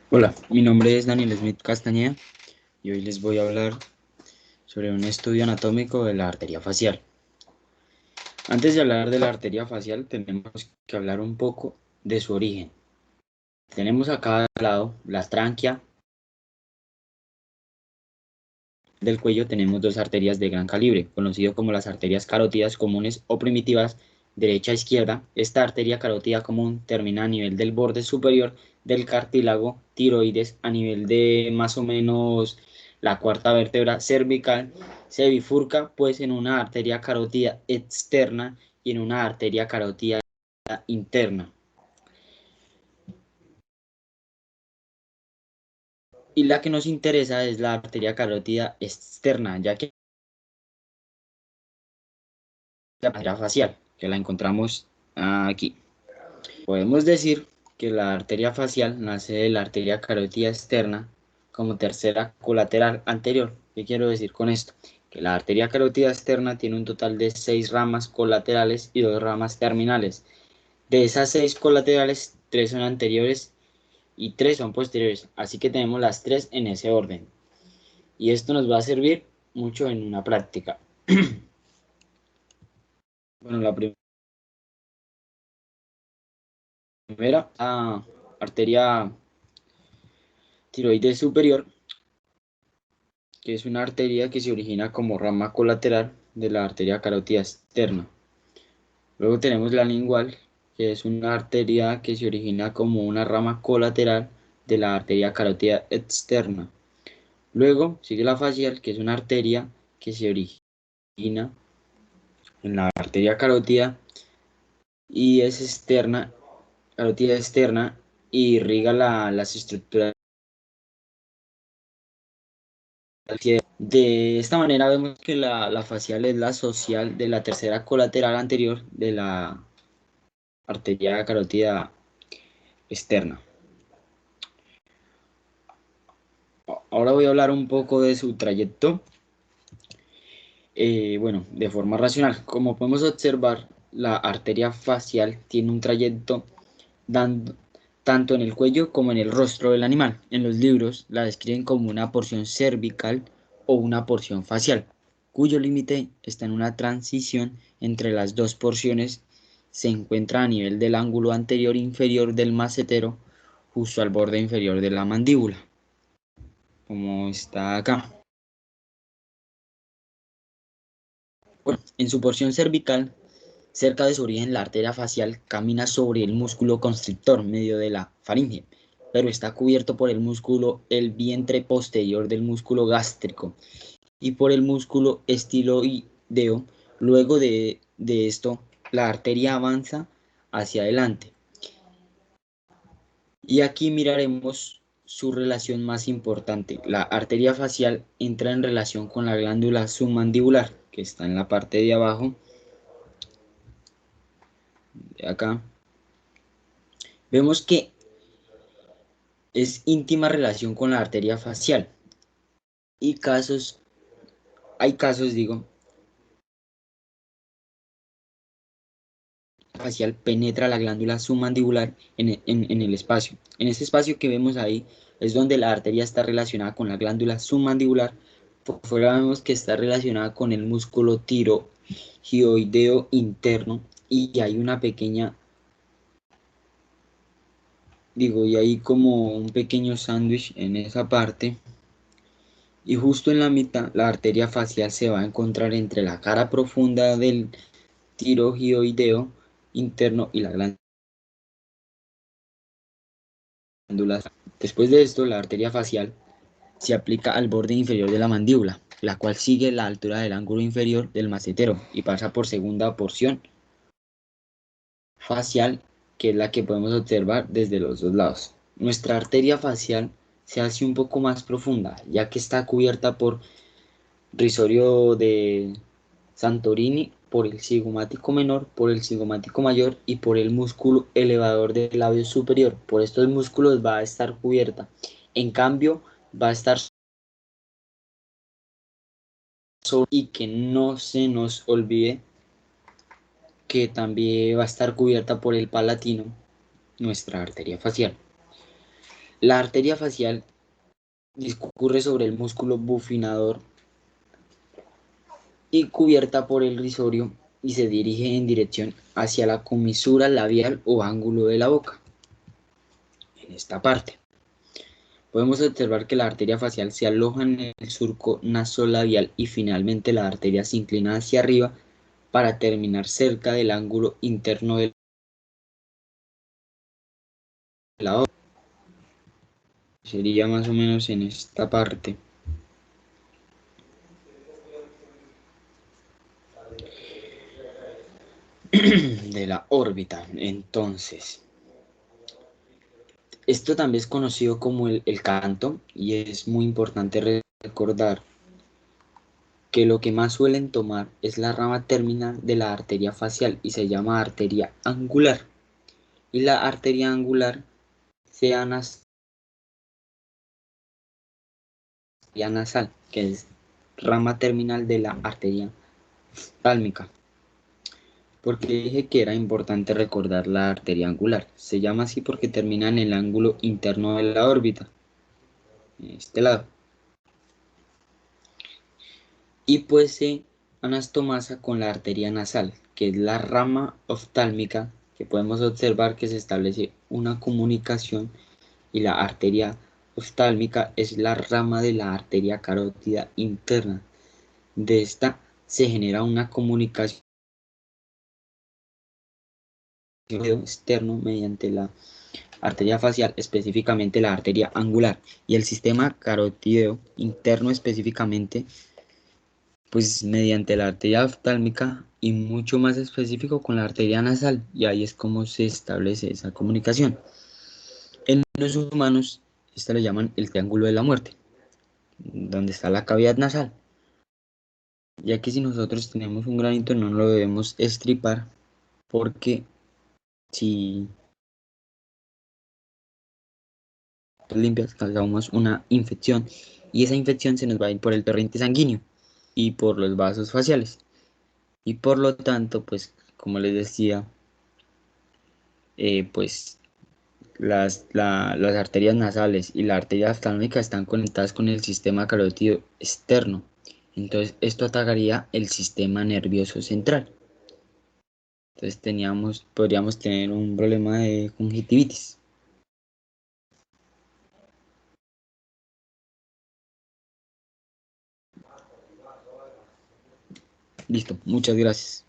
Hola, mi nombre es Daniel Smith Castañeda y hoy les voy a hablar sobre un estudio anatómico de la arteria facial. Antes de hablar de la arteria facial, tenemos que hablar un poco de su origen. Tenemos a cada lado la tráquea del cuello, tenemos dos arterias de gran calibre, conocido como las arterias carótidas comunes o primitivas, derecha e izquierda. Esta arteria carótida común termina a nivel del borde superior del cartílago tiroides, a nivel de más o menos la cuarta vértebra cervical. Se bifurca pues en una arteria carótida externa y en una arteria carótida interna. Y la que nos interesa es la arteria carótida externa, ya que la arteria facial, que la encontramos aquí. Podemos decir que la arteria facial nace de la arteria carótida externa como tercera colateral anterior. ¿Qué quiero decir con esto? Que la arteria carótida externa tiene un total de 6 ramas colaterales y 2 ramas terminales. De esas 6 colaterales, 3 son anteriores y 3 son posteriores. Así que tenemos las 3 en ese orden. Y esto nos va a servir mucho en una práctica. Bueno, la primera, la arteria tiroides superior, que es una arteria que se origina como rama colateral de la arteria carótida externa. Luego tenemos la lingual, que es una arteria que se origina como una rama colateral de la arteria carótida externa. Luego sigue la facial, que es una arteria que se origina en la arteria carótida y es externa, carótida externa, y irriga las estructuras. De esta manera vemos que la facial es la social de la tercera colateral anterior de la arteria carótida externa. Ahora voy a hablar un poco de su trayecto, bueno, de forma racional. Como podemos observar, la arteria facial tiene un trayecto dando, tanto en el cuello como en el rostro del animal. En los libros la describen como una porción cervical o una porción facial, cuyo límite está en una transición entre las dos porciones. Se encuentra a nivel del ángulo anterior inferior del macetero, justo al borde inferior de la mandíbula, como está acá. Bueno, en su porción cervical, cerca de su origen, la arteria facial camina sobre el músculo constrictor medio de la faringe, pero está cubierto por el músculo el vientre posterior del músculo gástrico y por el músculo estiloideo. Luego de esto, la arteria avanza hacia adelante. Y aquí miraremos su relación más importante. La arteria facial entra en relación con la glándula submandibular, que está en la parte de abajo, de acá. Vemos que es íntima relación con la arteria facial. Y hay casos, digo, facial penetra la glándula submandibular en el espacio. En ese espacio que vemos ahí es donde la arteria está relacionada con la glándula submandibular. Por fuera vemos que está relacionada con el músculo tiroideo interno y hay una pequeña, digo, y hay como un pequeño sándwich en esa parte. Y justo en la mitad, la arteria facial se va a encontrar entre la cara profunda del tiroideo interno y la glándula. Después de esto, la arteria facial se aplica al borde inferior de la mandíbula, la cual sigue la altura del ángulo inferior del macetero y pasa por segunda porción facial, que es la que podemos observar desde los dos lados. Nuestra arteria facial se hace un poco más profunda, ya que está cubierta por rizorio de Santorini, por el cigomático menor, por el cigomático mayor y por el músculo elevador del labio superior. Por estos músculos va a estar cubierta. En cambio, va a estar sobre, y que no se nos olvide que también va a estar cubierta por el palatino, nuestra arteria facial. La arteria facial discurre sobre el músculo bufinador y cubierta por el risorio y se dirige en dirección hacia la comisura labial o ángulo de la boca. En esta parte podemos observar que la arteria facial se aloja en el surco nasolabial y finalmente la arteria se inclina hacia arriba para terminar cerca del ángulo interno de la boca. Sería más o menos en esta parte. De la órbita. Entonces, esto también es conocido como el canto y es muy importante recordar que lo que más suelen tomar es la rama terminal de la arteria facial y se llama arteria angular. Y la arteria angular se nasal, que es rama terminal de la arteria oftálmica. Porque dije que era importante recordar la arteria angular. Se llama así porque termina en el ángulo interno de la órbita, en este lado. Y posee anastomasa con la arteria nasal, que es la rama oftálmica, que podemos observar que se establece una comunicación y la arteria oftálmica es la rama de la arteria carótida interna. De esta se genera una comunicación externo mediante la arteria facial, específicamente la arteria angular, y el sistema carotídeo interno específicamente, pues mediante la arteria oftálmica y mucho más específico con la arteria nasal, y ahí es como se establece esa comunicación. En los humanos, esta le llaman el triángulo de la muerte, donde está la cavidad nasal, ya que si nosotros tenemos un granito no lo debemos estripar, porque si limpias causamos una infección y esa infección se nos va a ir por el torrente sanguíneo y por los vasos faciales y por lo tanto pues como les decía pues las arterias nasales y la arteria oftálmica están conectadas con el sistema carótido externo, entonces esto atacaría el sistema nervioso central, entonces podríamos tener un problema de conjuntivitis. Listo, muchas gracias.